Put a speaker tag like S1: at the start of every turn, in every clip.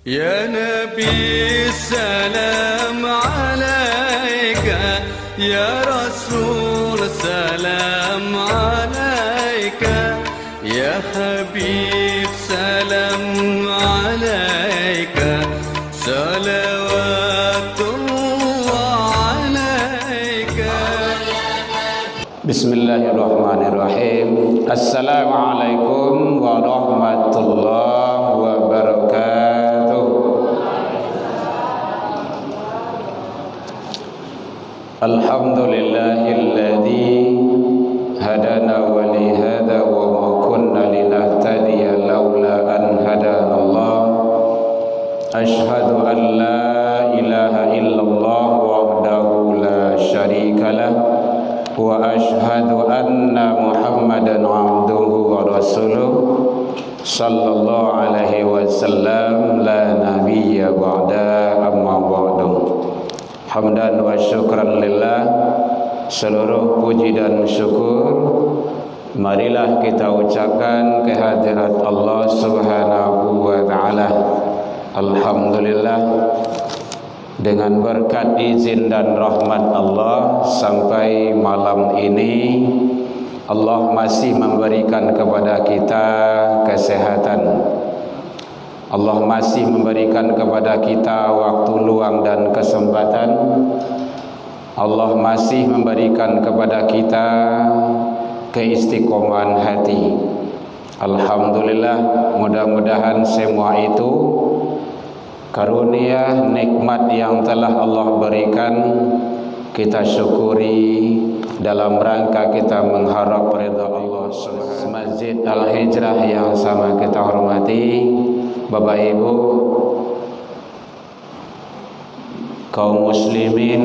S1: يا نبي السلام عليك، يا رسول سلام عليك، يا حبيب سلام عليك، صلوات الله عليك.
S2: بسم الله الرحمن الرحيم. السلام عليكم ورحمة الله وبركاته. الحمد لله الذي هدانا ولهذا وما كنا لنهتدي لولا أن هدانا الله. أشهد أن لا إله إلا الله وحده لا شريك له، وأشهد أن محمدا عبده ورسوله صلى الله عليه وسلم لا نبي بعد أما بعد. Hamdan wa syukran lillah, seluruh puji dan syukur marilah kita ucapkan kehadirat Allah Subhanahu wa taala. Alhamdulillah, dengan berkat izin dan rahmat Allah sampai malam ini Allah masih memberikan kepada kita kesehatan. Allah masih memberikan kepada kita waktu luang dan kesempatan. Allah masih memberikan kepada kita keistiqomahan hati. Alhamdulillah, mudah-mudahan semua itu karunia nikmat yang telah Allah berikan kita syukuri dalam rangka kita mengharap ridha Allah Subhanahu. Masjid Al-Hijrah yang sama kita hormati, Bapak Ibu kaum muslimin,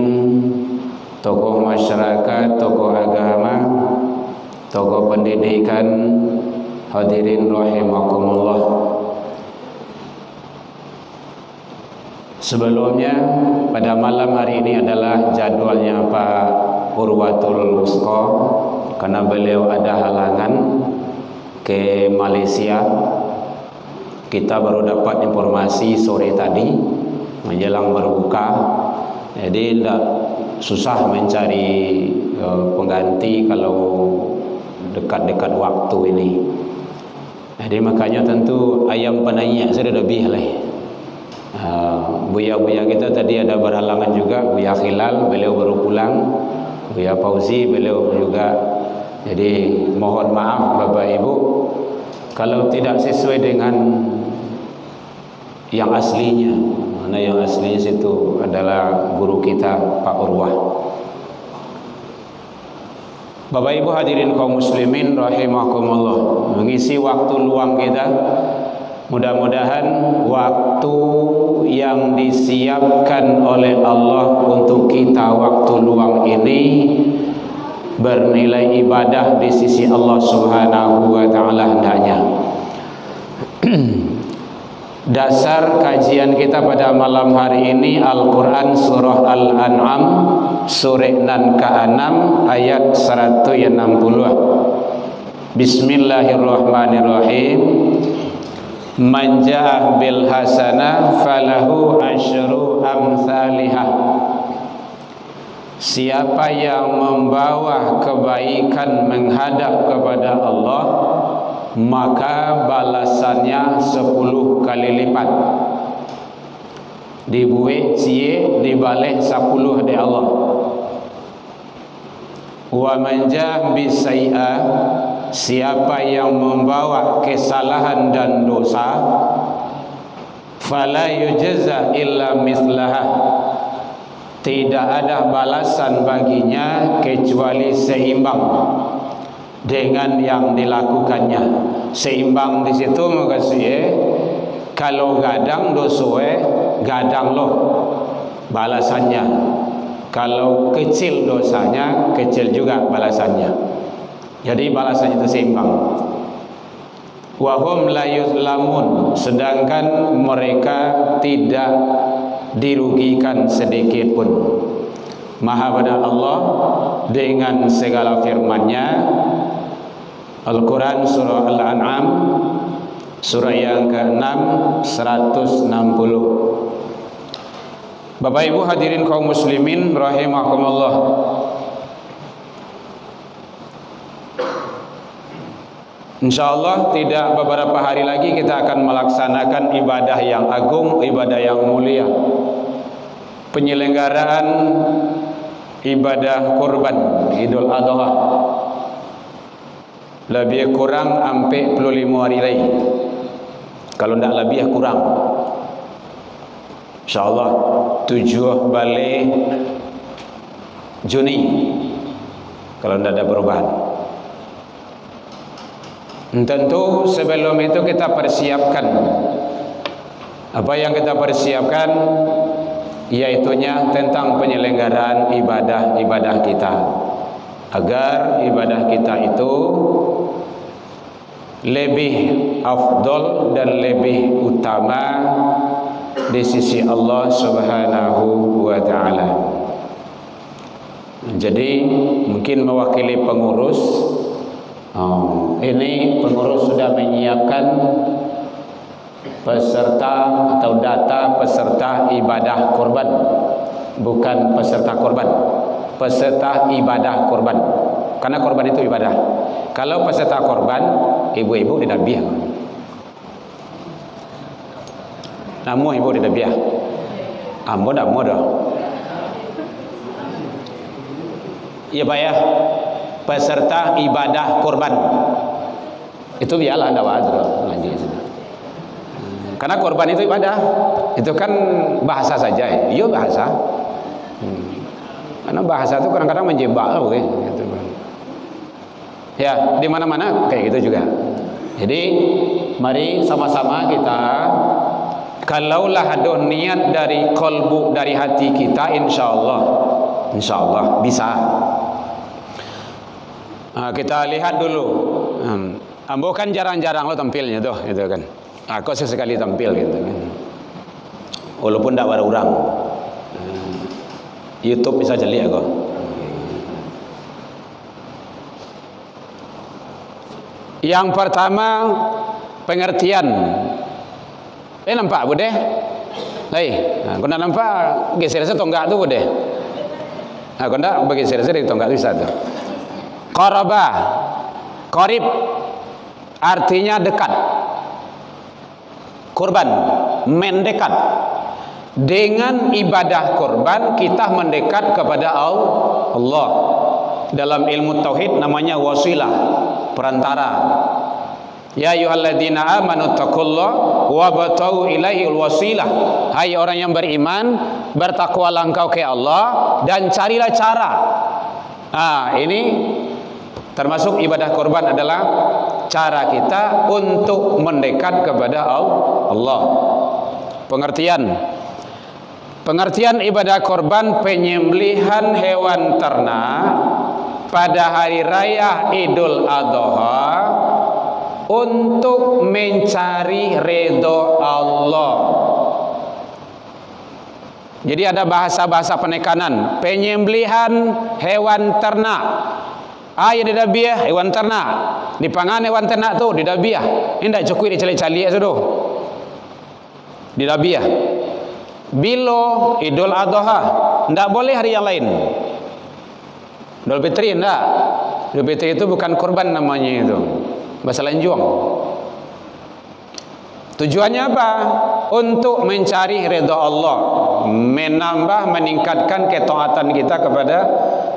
S2: tokoh masyarakat, tokoh agama, tokoh pendidikan, hadirin rahimakumullah. Sebelumnya, pada malam hari ini adalah jadwalnya Pak Urwatul Wusta, karena beliau ada halangan ke Malaysia. Kita baru dapat informasi sore tadi menjelang berbuka, jadi tidak susah mencari pengganti kalau dekat-dekat waktu ini. Jadi makanya tentu ayam penanya sudah lebih lah. Buya-buya kita tadi ada berhalangan juga. Buya Khilal beliau baru pulang, Buya Fauzi beliau juga. Jadi mohon maaf Bapak Ibu kalau tidak sesuai dengan yang aslinya. Mana yang aslinya situ adalah guru kita Pak Urwah. Bapak Ibu hadirin kaum muslimin rahimakumullah, mengisi waktu luang kita, mudah-mudahan waktu yang disiapkan oleh Allah untuk kita waktu luang ini bernilai ibadah di sisi Allah Subhanahu wa taala hendaknya. Dasar kajian kita pada malam hari ini Al-Quran Surah Al-An'am surah nan ke-6 ayat 160. Bismillahirrahmanirrahim. Man ja'a bil hasanah falahu asyru amsalihah. Siapa yang membawa kebaikan menghadap kepada Allah, maka balasannya 10 kali lipat. Dibuih cie dibalik 10 dari Allah. Wa man ja'a bisai'ah, siapa yang membawa kesalahan dan dosa, fala yujza illa mislaha, tidak ada balasan baginya kecuali seimbang dengan yang dilakukannya. Seimbang di situ makasih kalau gadang dosa gadang loh balasannya. Kalau kecil dosanya kecil juga balasannya. Jadi balasannya itu seimbang. Wa hum la yuzlamun, sedangkan mereka tidak dirugikan sedikit pun. Maha benar Allah dengan segala firman-Nya. Al-Quran Surah Al-An'am surah yang ke-6 160. Bapak Ibu hadirin kaum muslimin rahimakumullah. Insyaallah tidak beberapa hari lagi kita akan melaksanakan ibadah yang agung, ibadah yang mulia. Penyelenggaraan ibadah kurban Idul Adha. Lebih kurang sampai 25 hari lagi. Kalau tidak lebih kurang. InsyaAllah 7 balik Juni, kalau tidak ada perubahan. Tentu sebelum itu kita persiapkan. Apa yang kita persiapkan, yaitunya tentang penyelenggaraan ibadah-ibadah kita, agar ibadah kita itu lebih afdol dan lebih utama di sisi Allah Subhanahu wa ta'ala. Jadi mungkin mewakili pengurus, ini pengurus sudah menyiapkan peserta atau data peserta ibadah kurban, bukan peserta kurban, peserta ibadah kurban, karena kurban itu ibadah. Kalau peserta kurban, ibu-ibu tidak biar. Namu ibu tidak biar. Ambo dah dah. Iya Pak ya. Peserta ibadah kurban. Itu biarlah Anda wajar lagi sudah. Karena kurban itu ibadah. Itu kan bahasa saja ya. Iya bahasa. Karena bahasa itu kadang-kadang menjebak loh gitu. Ya, di mana-mana kayak gitu juga. Jadi mari sama-sama kita, kalaulah ada niat dari kolbu, dari hati kita, insyaallah bisa. Kita lihat dulu. Ambo kan jarang-jarang lo tampilnya tuh, gitu kan. Aku sesekali tampil gitu kan. Walaupun tidak ada orang. YouTube bisa jeli aku. Yang pertama pengertian. Nampak bude? Kau nak nampak geser saya tonggak tu bude? Kau nak bergeser saya di tonggak tu bisa tu. Qarabah, qarib artinya dekat. Kurban mendekat. Dengan ibadah kurban kita mendekat kepada Allah. Dalam ilmu tauhid namanya wasilah, perantara. Ya ayyuhalladzina amanu taqullaha wabtaghu ilaihil wasilah. Hai orang yang beriman, bertakwalah engkau ke Allah dan carilah cara. Ini termasuk ibadah kurban adalah cara kita untuk mendekat kepada Allah. Pengertian ibadah kurban, penyembelihan hewan ternak pada hari raya Idul Adha untuk mencari ridho Allah. Jadi ada bahasa-bahasa penekanan. Penyembelihan hewan ternak. Ya didabiah hewan ternak. Dipangan hewan ternak tu didabiah. Ini tak cukup dicali-cali tu. Didabiah. Bilo Idul Adha, tidak boleh hari yang lain. Idul Fitri tidak. Idul Fitri itu bukan kurban namanya itu. Bahasa Lanjuang. Tujuannya apa? Untuk mencari ridha Allah, meningkatkan ketaatan kita kepada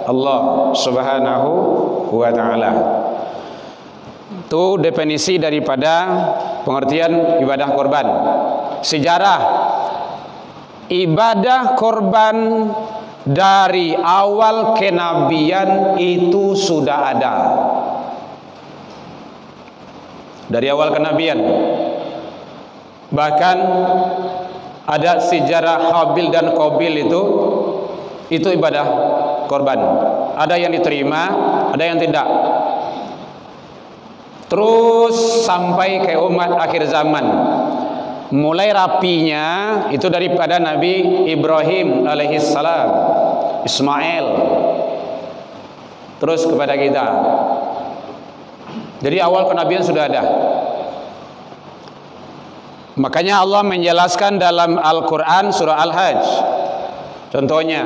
S2: Allah Subhanahu wa ta'ala. Itu definisi daripada pengertian ibadah kurban. Sejarah ibadah kurban dari awal kenabian itu sudah ada. Dari awal kenabian. Bahkan ada sejarah Habil dan Qabil itu ibadah korban. Ada yang diterima, ada yang tidak. Terus sampai ke umat akhir zaman. Mulai rapinya itu daripada Nabi Ibrahim alaihissalam, Ismail, terus kepada kita. Jadi awal kenabian sudah ada. Makanya Allah menjelaskan dalam Al-Quran surah Al-Hajj. Contohnya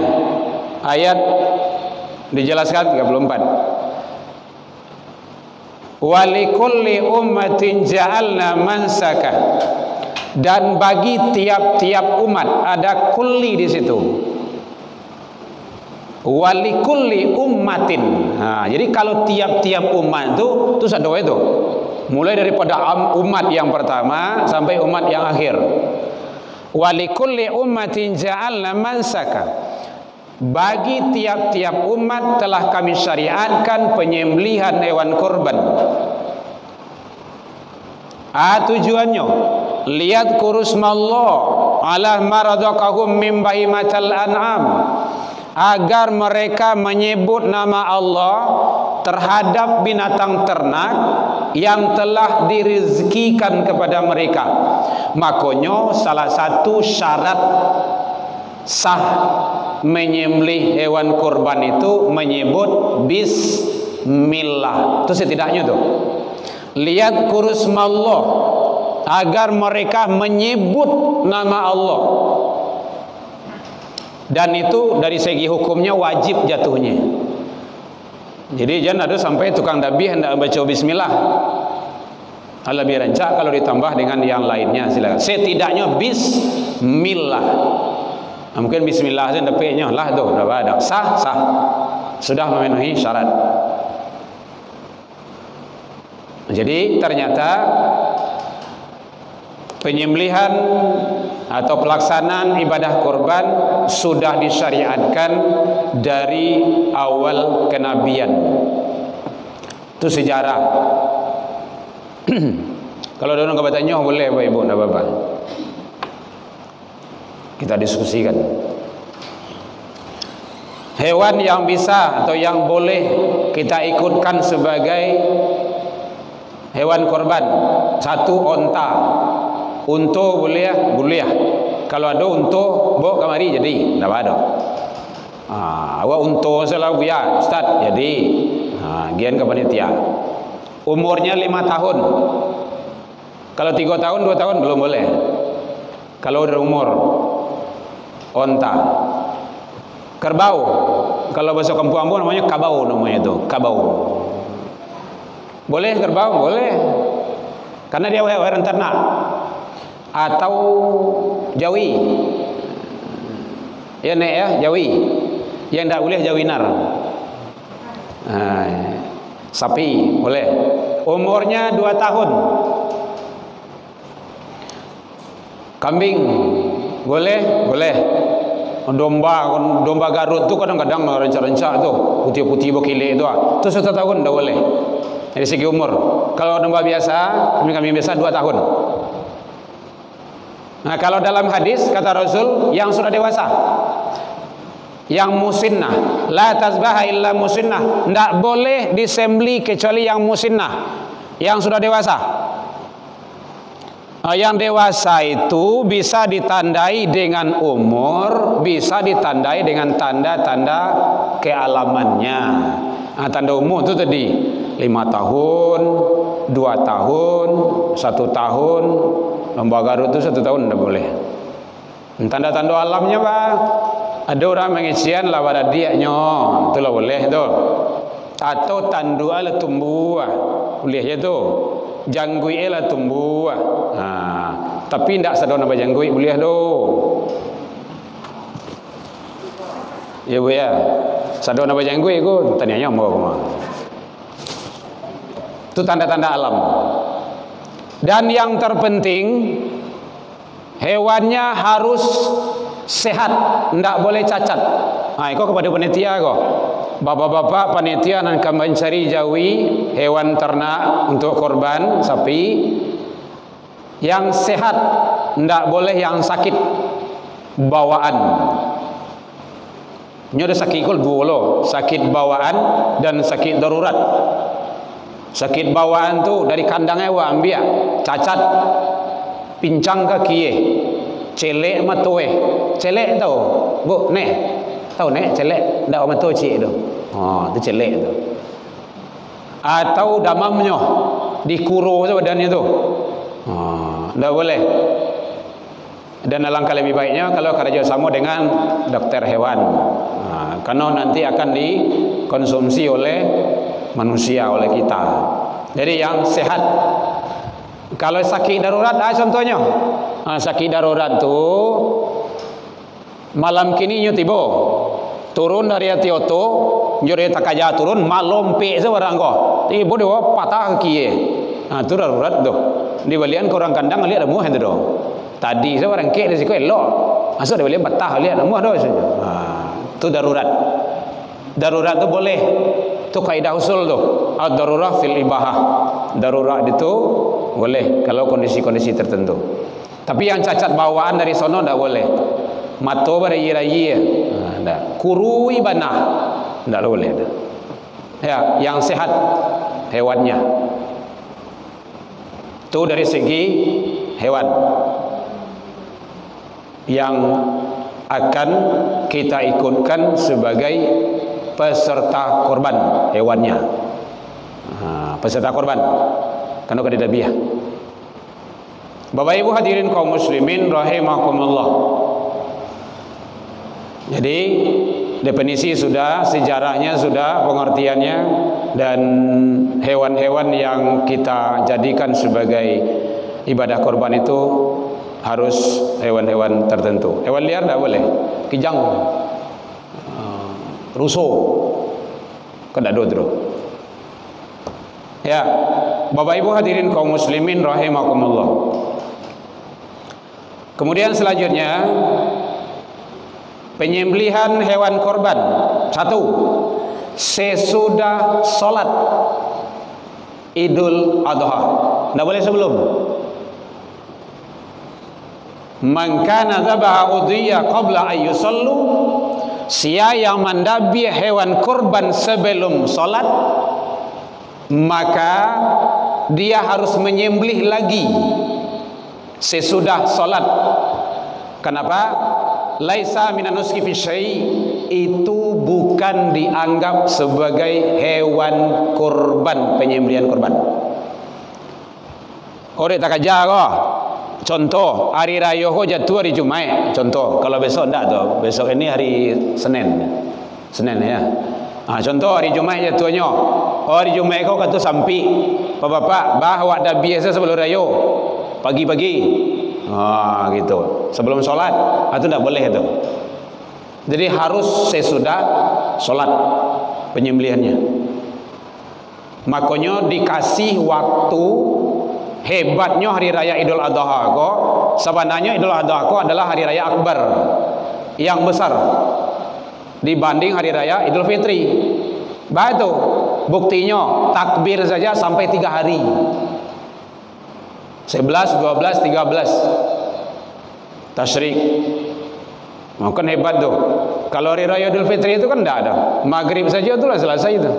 S2: ayat dijelaskan 34. Walikulli ummatin ja'alna mansaka. Dan bagi tiap-tiap umat ada kulli di situ. Walikulli ummatin. Jadi kalau tiap-tiap umat itu ada itu. Mulai daripada umat yang pertama sampai umat yang akhir. Walikulli ummatin ja'alna mansaka. Bagi tiap-tiap umat telah kami syariatkan penyembelihan hewan kurban. Tujuannya lihat kurusmallah ala maradakahum min bahimatal an'am, agar mereka menyebut nama Allah terhadap binatang ternak yang telah direzekikan kepada mereka. Makanya salah satu syarat sah menyembelih hewan kurban itu menyebut bismillah. Itu setidaknya tuh. Lihat kurusmallah, agar mereka menyebut nama Allah. Dan itu dari segi hukumnya wajib jatuhnya. Jadi jangan ada sampai tukang dabih hendak baca bismillah. Lebih rancak kalau ditambah dengan yang lainnya, silakan. Setidaknya bismillah. Mungkin bismillah saja dapatnya lah tu, dah ada. Sah. Sudah memenuhi syarat. Jadi ternyata penyembelihan atau pelaksanaan ibadah kurban sudah disyariatkan dari awal kenabian. Itu sejarah. Kalau ada orang bertanya, boleh Bapak Ibu, tidak apa-apa. Kita diskusikan. Hewan yang bisa atau yang boleh kita ikutkan sebagai hewan korban, satu onta. Unta boleh ya? Boleh ya. Kalau ada unta, bawa kamari jadi, tidak ada. Awak unta salah ya, Ustaz, jadi. Gian ke panitia. Umurnya 5 tahun. Kalau 3 tahun, 2 tahun belum boleh. Kalau udah umur, onta. Kerbau, kalau bahasa kampung-kampung namanya kabau, namanya itu kabau. Boleh kerbau? Boleh. Karena dia hewan ternak. Atau jawi. Ya nek ya, jawi. Yang tidak boleh jawinar. Sapi boleh. Umurnya 2 tahun. Kambing boleh? Boleh. Domba Garut tu kadang-kadang rancak-rancak tu, putih-putih berkilik tu. Tu 1 tahun dah boleh. Dari segi umur. Kalau domba biasa, kambing biasa 2 tahun. Nah, kalau dalam hadis kata Rasul yang sudah dewasa, yang musinnah, la tazbaha illa musinnah, tidak boleh disembeli kecuali yang musinnah, yang sudah dewasa. Yang dewasa itu bisa ditandai dengan umur, bisa ditandai dengan tanda-tanda kealamannya. Tanda umur itu tadi 5 tahun, 2 tahun, 1 tahun. Domba Garut itu 1 tahun tidak boleh. Tanda-tanda alamnya Pak, ada orang mengisian lah pada dianya, itulah boleh tu. Atau tandua lah tumbuh, boleh ya tu. Janggui lah tumbuh. Tapi tidak sadar nama janggui boleh tu. Ya Bu ya. Sadar nama janggui ku tanyanya mau. Itu tanda-tanda alam. Dan yang terpenting, hewannya harus sehat, tidak boleh cacat. Itu kepada panitia kok. Bapak-bapak panitia nan akan mencari jawi hewan ternak untuk korban sapi yang sehat, tidak boleh yang sakit bawaan. Ini ada sakit kul dua loh, sakit bawaan dan sakit darurat. Sakit bawaan tu dari kandangnya wa ambil cacat, pincang kaki, celek matoe. Celek tahu Bu, nek tahu nek celek ndak matoe cik tu. Itu celek tu. Atau damamnya dikuru tu badannya tu. Ndak boleh. Dan alangkah lebih baiknya kalau kerjasama dengan dokter hewan, karena nanti akan dikonsumsi oleh manusia, oleh kita. Jadi yang sehat. Kalau sakit darurat, contohnya sakit darurat tu malam kini nyu tiba turun dari Tioto njore takaja turun malompe seorang ko tiba dewa patah kaki tu darurat tu di balian korang kandang lihat amuh itu do tadi seorang ke di siku elok asal di balian patah lihat amuh do tu darurat tu boleh tu kaidah usul tu ad-darurah fil ibahah, darurat itu boleh kalau kondisi-kondisi tertentu. Tapi yang cacat bawaan dari sono tidak boleh. Mato berayi-rayi, tidak. Kurui banah, tidak boleh. Ya, yang sehat hewannya. Itu dari segi hewan yang akan kita ikutkan sebagai peserta korban hewannya. Peserta korban karena kada dabiah. Bapak Ibu hadirin kaum muslimin rahimakumullah. Jadi definisi sudah, sejarahnya sudah, pengertiannya, dan hewan-hewan yang kita jadikan sebagai ibadah korban itu harus hewan-hewan tertentu. Hewan liar tidak boleh. Kijang, rusuh, kada dodro. Ya, Bapak Ibu hadirin kaum muslimin rahimakumullah. Kemudian selanjutnya penyembelihan hewan korban. Satu, sesudah solat Idul Adha. Tidak boleh sebelum. Man kana dzabaha udhiya qabla an yusallu, siapa yang mendabi hewan korban sebelum solat, maka dia harus menyembelih lagi sesudah solat. Kenapa? Laisa minan nuski fi syai', itu bukan dianggap sebagai hewan korban, penyembelihan korban. Ore takaja ko. Contoh, hari raya ko jatuh hari Jumat. Contoh, kalau besok enggak tuh. Besok ini hari Senin. Senin ya. Contoh hari Jumat jatuhnya. Hari Jumat kau kata sampai bapak bawa dah biasa sebelum raya pagi-pagi. Gitu. Sebelum solat, itu tidak boleh itu. Jadi harus sesudah solat penyembelihannya. Makanya dikasih waktu. Hebatnya hari raya Idul Adha ko, sebenarnya Idul Adha ko adalah hari raya akbar yang besar dibanding hari raya Idul Fitri. Baik itu buktinya takbir saja sampai 3 hari. 11, 12, 13 tasyrik. Kan hebat tuh. Kalau hari raya Idul Fitri itu kan tidak ada. Maghrib saja itulah selesai itu.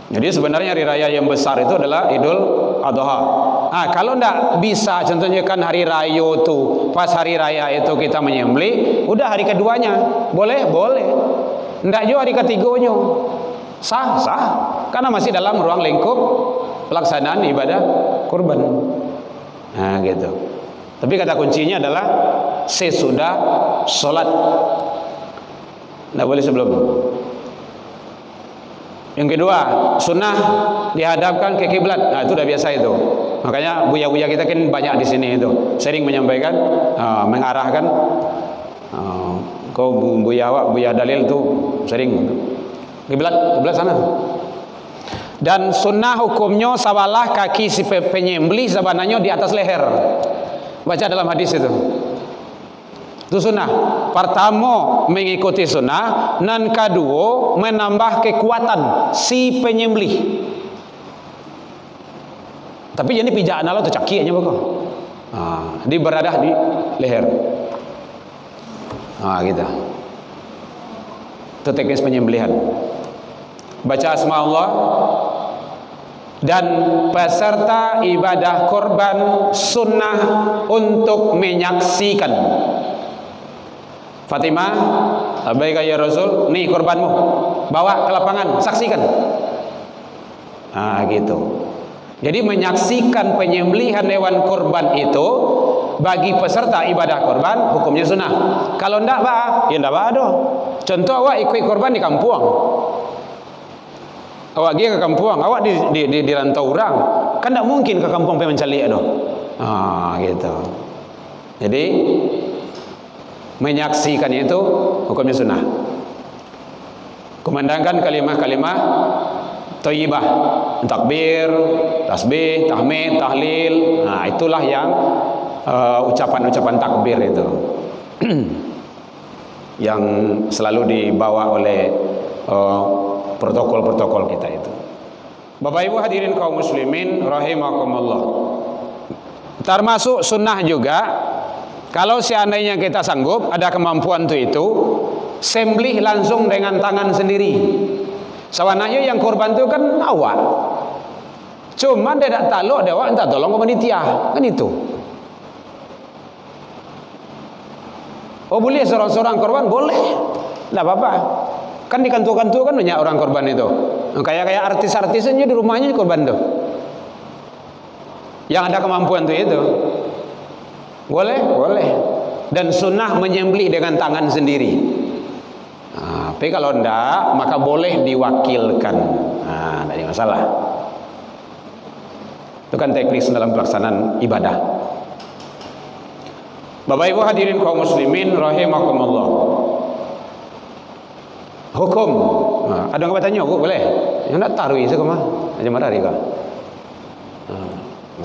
S2: Jadi sebenarnya hari raya yang besar itu adalah Idul Adha. Kalau tidak bisa, contohnya kan hari raya itu, pas hari raya itu kita menyembelih, udah hari keduanya, boleh? Boleh. Tidak juga hari ketiganya, sah? Karena masih dalam ruang lingkup pelaksanaan ibadah kurban. Gitu. Tapi kata kuncinya adalah sesudah sholat. Tidak boleh sebelum. Yang kedua, sunnah dihadapkan ke kiblat. Itu sudah biasa itu. Makanya buya-buya kita kan banyak di sini itu, sering menyampaikan, mengarahkan. Kau buya dalil itu sering kiblat sana. Dan sunnah hukumnya sawalah kaki si penyembelih sebenarnya di atas leher. Baca dalam hadis itu. Itu sunnah. Pertama mengikuti sunnah, dan kedua menambah kekuatan si penyembelih. Tapi jadi pijakan Allah tu cakinya pokok. Di beradah di leher. Gitu. Itu teknis penyembelihan. Baca asma Allah. Dan peserta ibadah korban sunnah untuk menyaksikan. Fatimah, baik ya Rasul, nih korbanmu, bawa ke lapangan, saksikan. Gitu. Jadi menyaksikan penyembelihan hewan korban itu bagi peserta ibadah korban hukumnya sunnah. Kalau ndak ya ndak ada. Contoh awak ikut korban di kampung, awak pergi ke kampung, awak di rantau orang, kan ndak mungkin ke kampung pergi mencari itu. Gitu. Jadi menyaksikan itu hukumnya sunnah. Kumandangkan kalimah-kalimah thayyibah, takbir, tasbih, tahmid, tahlil. Nah, itulah yang ucapan-ucapan takbir itu yang selalu dibawa oleh protokol-protokol kita itu. Bapak Ibu hadirin kaum muslimin rahimakumullah. Termasuk sunnah juga kalau seandainya kita sanggup, ada kemampuan itu sembelih langsung dengan tangan sendiri. Sawananya yang korban itu kan awak. Cuma dia tak taluk dia awak minta tolong ke panitia, kan itu. Oh boleh seorang-seorang korban boleh, tidak apa-apa. Kan di kantor-kantor kan banyak orang korban itu. Kayak artis-artisnya di rumahnya korban tuh. Yang ada kemampuan itu. Boleh. Dan sunnah menyembelih dengan tangan sendiri. Tapi kalau tidak, maka boleh diwakilkan. Tidak ada masalah. Itu kan teknis dalam pelaksanaan ibadah. Bapak Ibu hadirin kaum muslimin rahimakumullah. Hukum. Ada yang bertanya, boleh? Yang nak taruh itu kemana? Aja marah rika.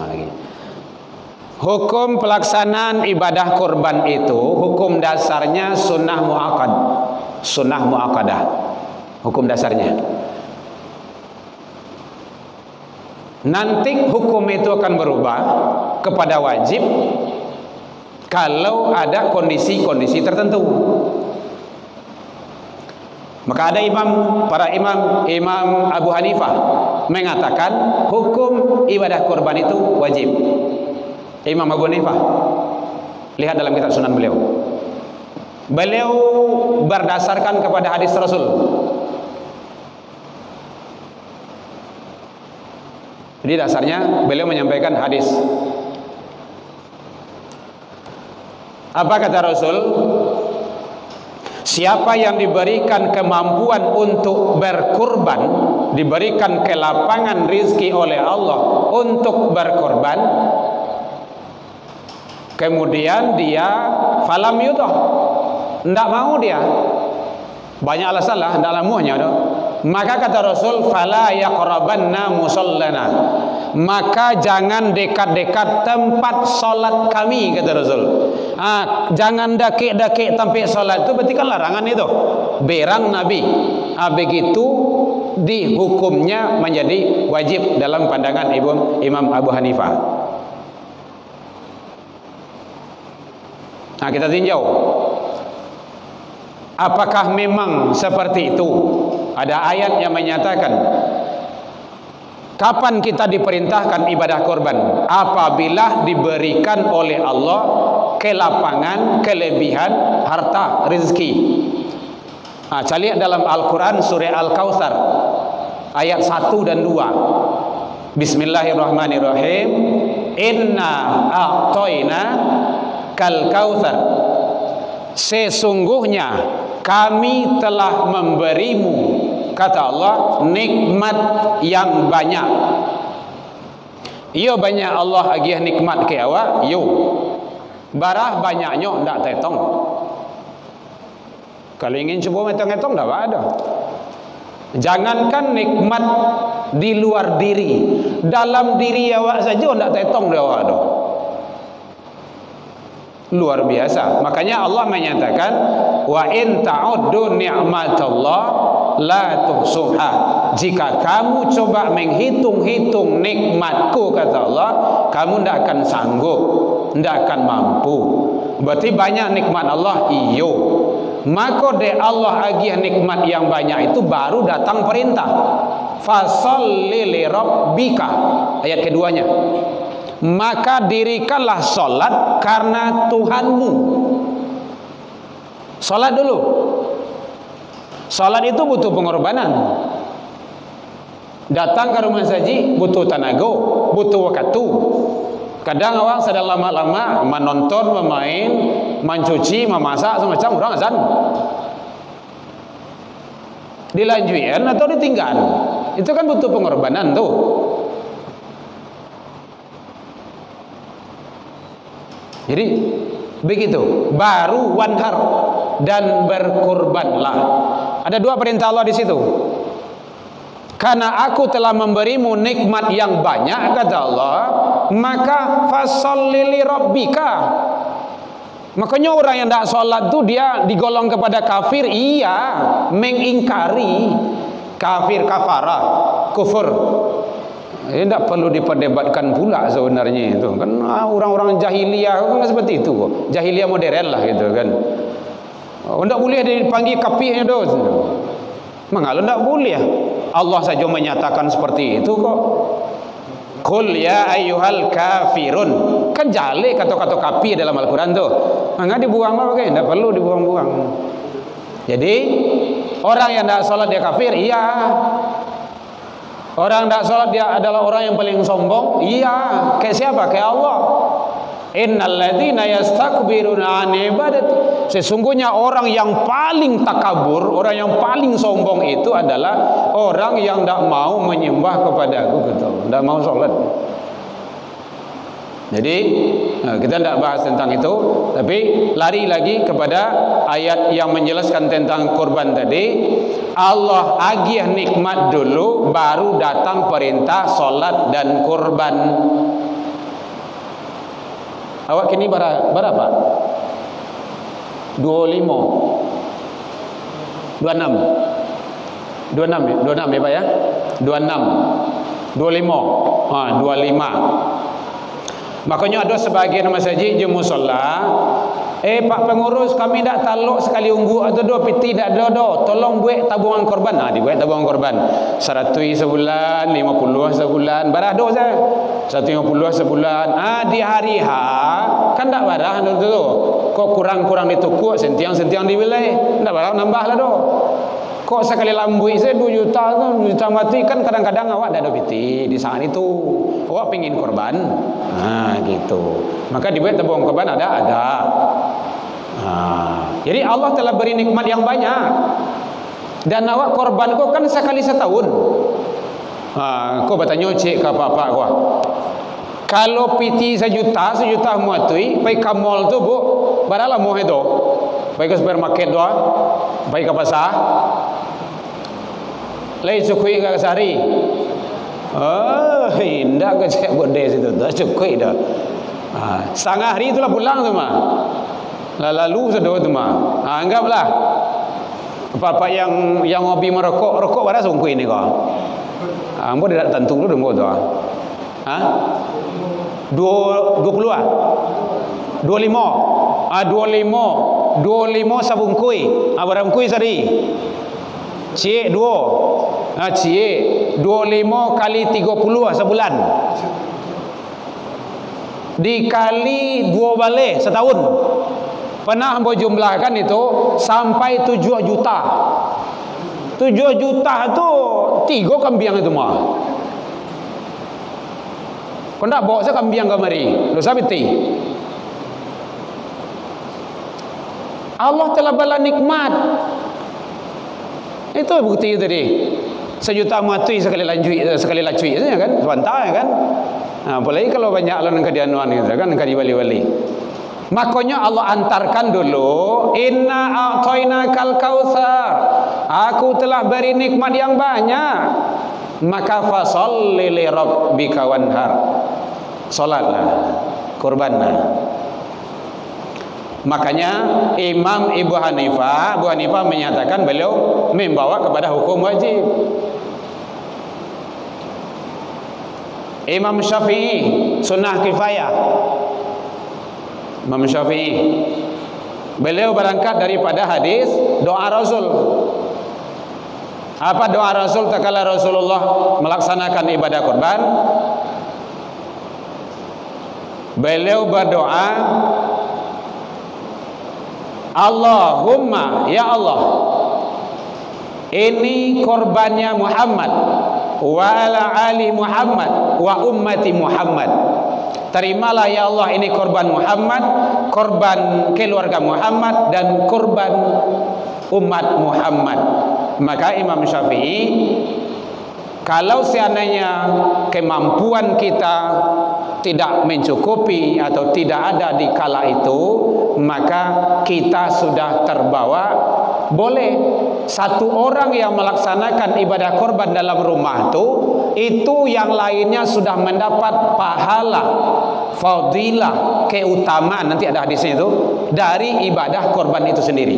S2: Lagi. Hukum pelaksanaan ibadah korban itu, hukum dasarnya sunnah muakkad. Sunnah muakkadah. Hukum dasarnya. Nanti hukum itu akan berubah kepada wajib kalau ada kondisi-kondisi tertentu. Maka ada para imam Abu Hanifah mengatakan hukum ibadah korban itu wajib. Imam Abu Hanifah, lihat dalam kitab Sunan beliau. Beliau berdasarkan kepada hadis Rasul. Jadi dasarnya beliau menyampaikan hadis. Apa kata Rasul? Siapa yang diberikan kemampuan untuk berkorban, diberikan kelapangan rizki oleh Allah untuk berkorban, kemudian dia falam yudah, tidak mau dia, banyak alasan lah, tidak lamuhnya doh. Maka kata Rasul, fala yaqrabanna musallana, maka jangan dekat-dekat tempat solat kami, kata Rasul. Jangan dakik-dakik tempat solat itu berarti kan larangan itu, berang Nabi. Begitu dihukumnya menjadi wajib dalam pandangan Imam Abu Hanifah. Kita tinjau apakah memang seperti itu. Ada ayat yang menyatakan kapan kita diperintahkan ibadah korban? Apabila diberikan oleh Allah kelapangan, kelebihan harta, rezeki. Lihat dalam Al-Quran surah Al-Kautsar ayat 1 dan 2. Bismillahirrahmanirrahim. Inna a'toina kal kautsar, sesungguhnya kami telah memberimu, kata Allah, nikmat yang banyak. Iyo banyak Allah agiah nikmat ke awak, yo barah banyaknya ndak tetong. Kalau ingin coba metong-metong ndak ada. Jangankan nikmat di luar diri, dalam diri awak saja ndak tetong dia awak ada. Luar biasa. Makanya Allah menyatakan wa in ta'uddu ni'matallah la tuhsuha. Jika kamu coba menghitung-hitung nikmatku, kata Allah, kamu tidak akan sanggup, tidak akan mampu. Berarti banyak nikmat Allah. Iyo. Maka de Allah agih nikmat yang banyak itu baru datang perintah. Fasholli li rabbika. Ayat keduanya. Maka dirikanlah solat karena Tuhanmu. Solat dulu. Solat itu butuh pengorbanan. Datang ke rumah saji butuh tenaga, butuh waktu. Kadang awak sedang lama-lama menonton, memain, mencuci, memasak semacam orang azan. Dilanjutkan atau ditinggal. Itu kan butuh pengorbanan tuh. Jadi begitu, baru wanhar dan berkurbanlah. Ada dua perintah Allah di situ. Karena aku telah memberimu nikmat yang banyak, kata Allah, maka fasholli li rabbika. Makanya orang yang tidak sholat tu dia digolong kepada kafir, iya, mengingkari kafir, kafara, kufur. Ini tidak perlu diperdebatkan pula sebenarnya itu kan, orang-orang jahiliyah kan seperti itu kok. Jahiliyah modern lah gitu kan. Tidak boleh dipanggil kafirnya tu. Mengalah tidak boleh. Allah saja menyatakan seperti itu kok. Qul ya ayyuhal kafirun. Kan jale kata-kata kafir dalam Al-Quran tu. Maka dibuang apa kan? Tidak perlu dibuang-buang. Jadi orang yang tidak salat dia kafir, iya. Orang tidak salat dia adalah orang yang paling sombong, iya. Kayak siapa? Kayak Allah. Innal ladzina yastakbiruna an ibadati. Sesungguhnya orang yang paling takabur, orang yang paling sombong itu adalah orang yang tidak mau menyembah kepada aku, gitu. Tidak mau salat. Jadi kita tidak bahas tentang itu, tapi lari lagi kepada ayat yang menjelaskan tentang kurban tadi. Allah agih nikmat dulu, baru datang perintah salat dan kurban. Awak kini berapa? 25 26 ya Pak ya? 26 25 25. Makanya ada sebagian masjid je musalla, Pak pengurus, kami tak taluk sekali unggu atau dua piti tak ada dah. Tolong buat tabungan korban. Dibuat tabungan korban. 100 sebulan, 50 sebulan, barah dah saya. 150 sebulan. Di hari H kan tak barah tu. Kok kurang-kurang ditukuk, sentiang-sentiang dibilai. Tak barah nambahlah dah. Kok sekali lambui saya 2 juta tu, 2 juta mati kan kadang-kadang awak tak ada piti di saat itu. Awak pengin korban. Gitu. Maka dibuat tabungan korban ada. Jadi Allah telah beri nikmat yang banyak. Dan awak korban kau kan sekali setahun. Kau bertanya cik ke apa-apa kau. Kalau piti sejuta muatui, pergi ke mall tu bu, baralah mau itu. Pergi ke supermarket doa, pergi ke pasar. Lai cukui ke sehari. Indah ke cik bodeh situ, dah cukui dah. Setengah hari itulah pulang tu mah. Lalu sudah tu mah. Anggaplah apa-apa yang hobi merokok berapa sungguh ini kau? Ambo tidak tentu dulu dong tu. 20 25 sabung kui. Berapa kui sehari? Cik 2. Cik 25 kali 30 sebulan. Dikali 2 balik setahun. Pernah ambo jumlahkan itu sampai 7 juta. 7 juta tu 3 kambing itu mah. Kau nak bawa saya kambing kemari. Dosa beti. Allah telah bala nikmat. Itu bukti tadi. 1 juta mati sekali lacui saja kan? Sebentar kan? Apalagi kalau banyak lawan kedianuan gitu kan, kadi wali-wali. Makanya Allah antarkan dulu, inna a'tainakal kautsar. Aku telah beri nikmat yang banyak. Maka fasholli li rabbika wanhar. Salatlah, kurbanlah. Makanya Imam Abu Hanifah menyatakan beliau membawa kepada hukum wajib. Imam Syafi'i sunnah kifayah. Imam Syafi'i beliau berangkat daripada hadis doa Rasul. Apa doa Rasul tatkala Rasulullah melaksanakan ibadah kurban? Beliau berdoa, Allahumma, ya Allah, ini korbannya Muhammad wa ala ali Muhammad wa ummati Muhammad, terimalah ya Allah ini korban Muhammad, korban keluarga Muhammad, dan korban umat Muhammad. Maka Imam Syafi'i, kalau seandainya kemampuan kita tidak mencukupi atau tidak ada di kala itu, maka kita sudah terbawa. Boleh satu orang yang melaksanakan ibadah korban dalam rumah itu yang lainnya sudah mendapat pahala, fadilah, keutamaan, nanti ada hadisnya itu, dari ibadah korban itu sendiri.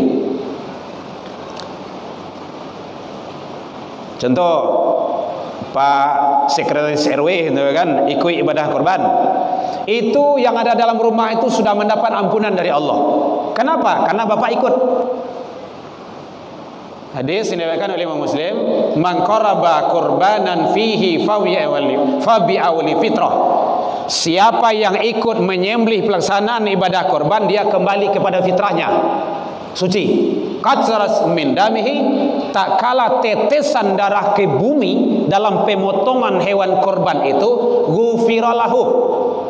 S2: Contoh, Pak Sekretaris RW itu kan ikut ibadah korban, itu yang ada dalam rumah itu sudah mendapat ampunan dari Allah. Kenapa? Karena Bapak ikut. Hadis diriwayatkan oleh Imam Muslim, man qaraba qurbanan fihi fabi awli fitrah. Siapa yang ikut menyembelih pelaksanaan ibadah korban, dia kembali kepada fitrahnya, suci. Qatsaras min damihi, tak kala tetesan darah ke bumi dalam pemotongan hewan korban itu, ghufiralahu.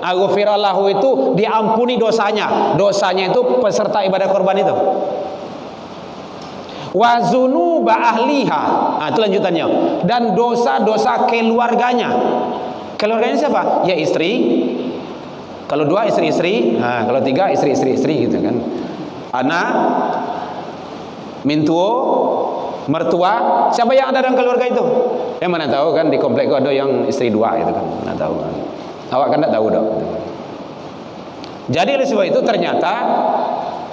S2: Ghufiralahu itu diampuni dosanya. Dosanya itu peserta ibadah korban itu. Wa zunuba ahliha, itu lanjutannya, dan dosa-dosa keluarganya. Keluarganya siapa? Ya istri. Kalau dua istri-istri, kalau tiga istri-istri gitu kan. Anak, mintuo, mertua, siapa yang ada dalam keluarga itu? Mana tahu kan, di komplek ada yang istri dua gitu kan. Mana tahu kan. Awak kan tak tahu dok. Jadi oleh sebab itu ternyata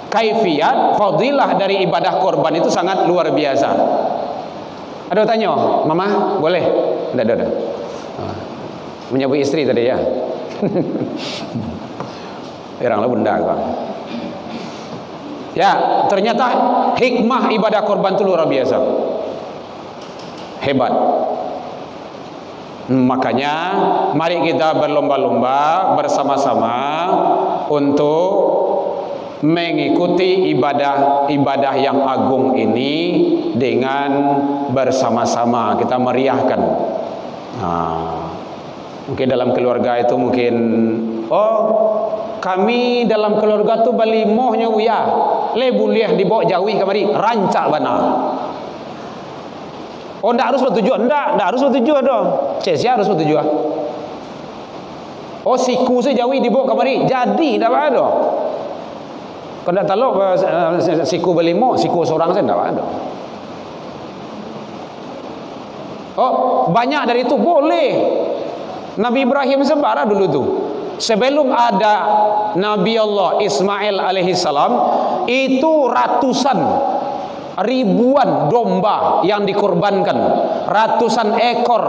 S2: kaifiat fadilah dari ibadah korban itu sangat luar biasa. Ada tanya, Mama boleh? Tidak ada. Menyebut istri tadi ya. Oranglah bunda kan. Ya, ternyata hikmah ibadah korban itu luar biasa, hebat. Makanya mari kita berlomba-lomba bersama-sama untuk mengikuti ibadah yang agung ini dengan bersama-sama kita meriahkan. Mungkin dalam keluarga itu mungkin, kami dalam keluarga tu balimohnya uya le boleh dibawa jauhi kemari rancak bana. Ndak harus bertujuan, ndak harus bertujuan dong. Sia harus bertujuan. Siku sejauhi dibawa kemari jadi ndak ada. Kalau tak tahu siku berlimo, siku seorang saja tidak ada. Banyak dari itu boleh. Nabi Ibrahim sembara dulu tu. Sebelum ada Nabi Allah Ismail alaihissalam, itu ratusan, ribuan domba yang dikorbankan, ratusan ekor.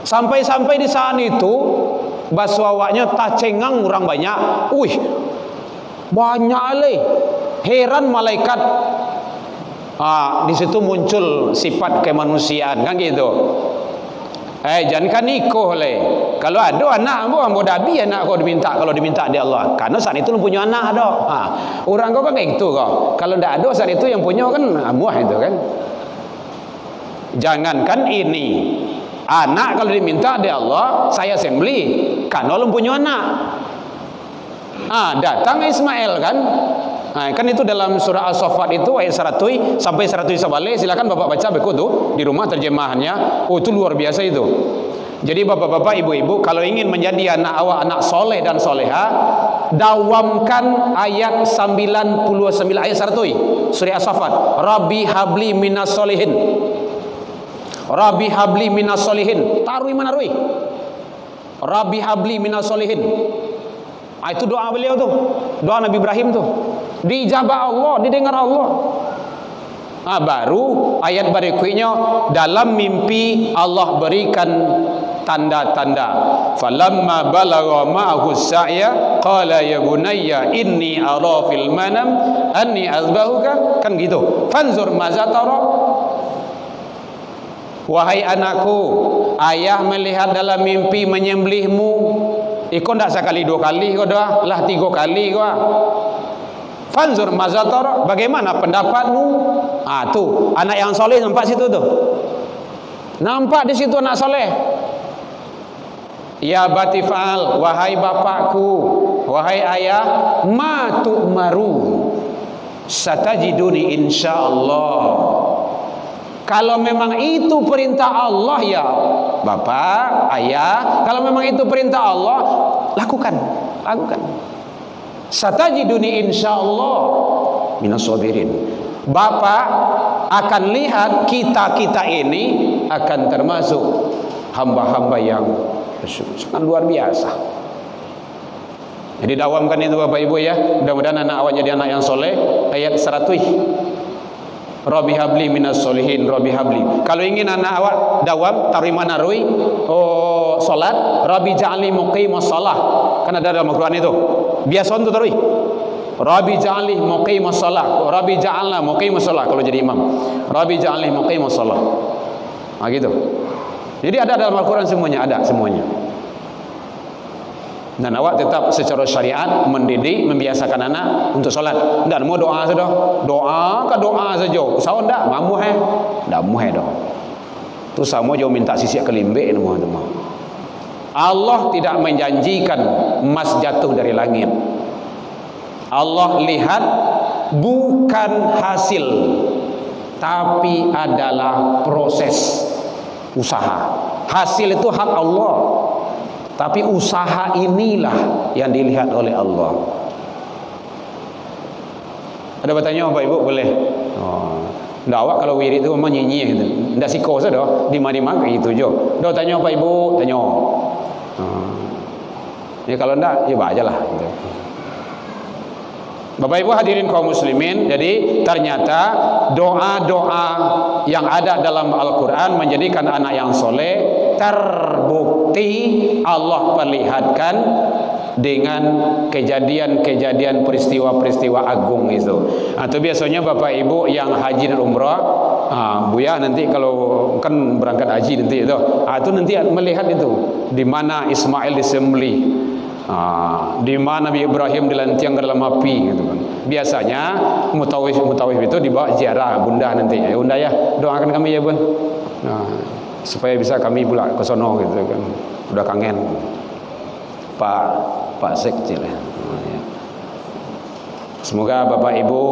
S2: Sampai-sampai di saat itu baswawaknya tak cengang orang banyak. Banyak le. Heran malaikat. Di situ muncul sifat kemanusiaan kan gitu. Jangan kan nikoh le. Kalau ada anak mau dabi anak kau diminta, kalau diminta dia Allah. Karena saat itu lu punya anak ada. Orang kau kan kayak gitu kau. Kalau tidak ada saat itu yang punya kan muah itu kan. Jangankan ini. Anak kalau diminta dia Allah, saya sembelih. Karena lu punya anak. Datang Ismail kan. Kan itu dalam surah As-Saffat itu ayat 100 sampai 100 balik. Silakan Bapak baca beku tuh di rumah terjemahannya. Itu luar biasa itu. Jadi bapak-bapak, ibu-ibu, kalau ingin menjadi anak awak anak soleh dan soleha, dawamkan ayat 99 ayat 100 surah As-Saffat. Rabbi habli minas solihin. Rabbi habli minas solihin. Taruh mana rui? Rabbi habli minas solihin. Itu doa beliau tuh, doa Nabi Ibrahim tuh. Dijabah Allah, didengar Allah. Baru ayat berikutnya, dalam mimpi Allah berikan tanda-tanda. Falamma balagha ma'ahu sa'ya qala ya bunayya inni ara fil manam anni azbahuka, kan gitu. Fanzur maza tara. Wahai anakku, ayah melihat dalam mimpi menyembelihmu. Iko ndak sekali dua kali kau dah, lah 3 kali kau. Fanzur mazatar, bagaimana pendapatmu? Tuh anak yang soleh nampak situ tuh. Nampak di situ anak soleh. Ya batifal, wahai bapakku, wahai ayah, ma tu'maru, satajiduni insyaallah. Kalau memang itu perintah Allah ya bapak, ayah, kalau memang itu perintah Allah, lakukan. Satajiduni insyaallah minas sabirin. Bapak akan lihat kita ini akan termasuk hamba-hamba yang sangat luar biasa. Jadi dawamkan itu Bapak Ibu ya. Mudah-mudahan anak awak jadi anak yang soleh. Ayat 100. Rabbi habli minas solihin, Rabbi habli. Kalau ingin anak awak dawam tarima narui, salat, Rabbi ja'alni muqimas shalah. Kan ada dalam Al-Qur'an itu. Biasa untuk tarui. Rabbi ja'alni muqimas shalah, Rabbi ja'alna muqimas shalah kalau jadi imam. Rabbi ja'alni muqimas shalah. Nah gitu. Jadi ada dalam Al-Quran semuanya, ada semuanya. Dan awak tetap secara syariat mendidik, membiasakan anak untuk solat. Dan mau doa saja, doa saja. Sawan dah, mamu hai, dah muhe dah. Tu sama jauh minta sisiak kelimbe ni teman-teman. Allah tidak menjanjikan emas jatuh dari langit. Allah lihat bukan hasil, tapi adalah proses usaha. Hasil itu hak Allah, tapi usaha inilah yang dilihat oleh Allah. Ada bertanya Bapak Ibu boleh? Ndak awak kalau wirid itu memang nyanyi gitu. Ndak siko saja di mana gitu jo. Dah tanya Bapak Ibu, tanya. Ya kalau ndak ya bacalah gitu. Bapak Ibu hadirin kaum muslimin, jadi ternyata doa-doa yang ada dalam Al-Quran menjadikan anak yang soleh terbukti Allah perlihatkan dengan kejadian-kejadian peristiwa-peristiwa agung itu. Atau biasanya Bapak Ibu yang haji dan umrah, Buya nanti kalau kan berangkat haji nanti itu nanti melihat itu di mana Ismail disembelih, di mana Nabi Ibrahim dilantiang ke dalam api gitu kan. Biasanya mutawif itu dibawa ziarah bunda nanti. Ya bunda ya, doakan kami ya bun. Supaya bisa kami pula ke sono gitu kan. Udah kangen. Pak Sekcil ya. Semoga Bapak Ibu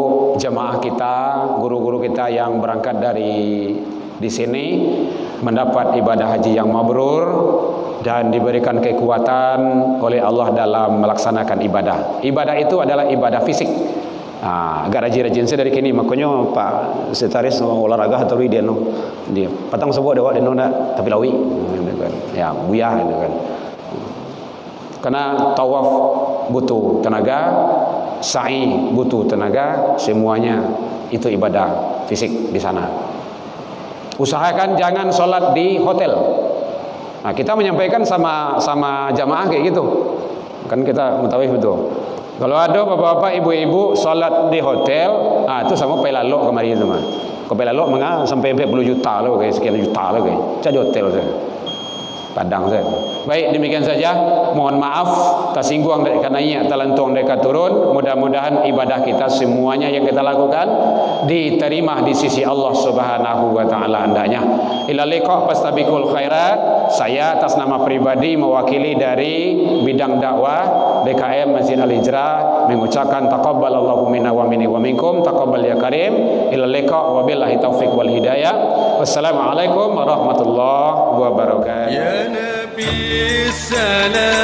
S2: jamaah kita, guru-guru kita yang berangkat dari di sini mendapat ibadah haji yang mabrur dan diberikan kekuatan oleh Allah dalam melaksanakan ibadah. Ibadah itu adalah ibadah fisik. Agak rajin-rajin saya dari kini, makanya Pak Setaris olahraga atau dia patang sebuah dewa dan tapi lawi ya buyah gitu kan. Karena tawaf butuh tenaga, sa'i butuh tenaga, semuanya itu ibadah fisik di sana. Usahakan jangan sholat di hotel. Nah, kita menyampaikan sama jamaah kayak gitu. Kan kita mutawif betul. Kalau ada bapak-bapak, ibu-ibu sholat di hotel, itu sama pelalok kemarin teman. Ke pelalok sampai 40 juta loh, kayak sekian juta loh kayak. Cari hotel saya. Padang saya. Baik, demikian saja. Mohon maaf tersinggung karenanya telantung mereka turun. Mudah-mudahan ibadah kita semuanya yang kita lakukan diterima di sisi Allah Subhanahu wa taala andanya. Ila liqa fastabiqul khairat. Saya atas nama pribadi mewakili dari bidang dakwah BKM Masjid Al-Hijrah mengucapkan taqabbalallahu minna wa minni wa minkum, taqabbal ya karim. Ila liqa wa billahi taufiq wal hidayah. Wassalamualaikum warahmatullahi wabarakatuh.
S1: Ya Nabi salam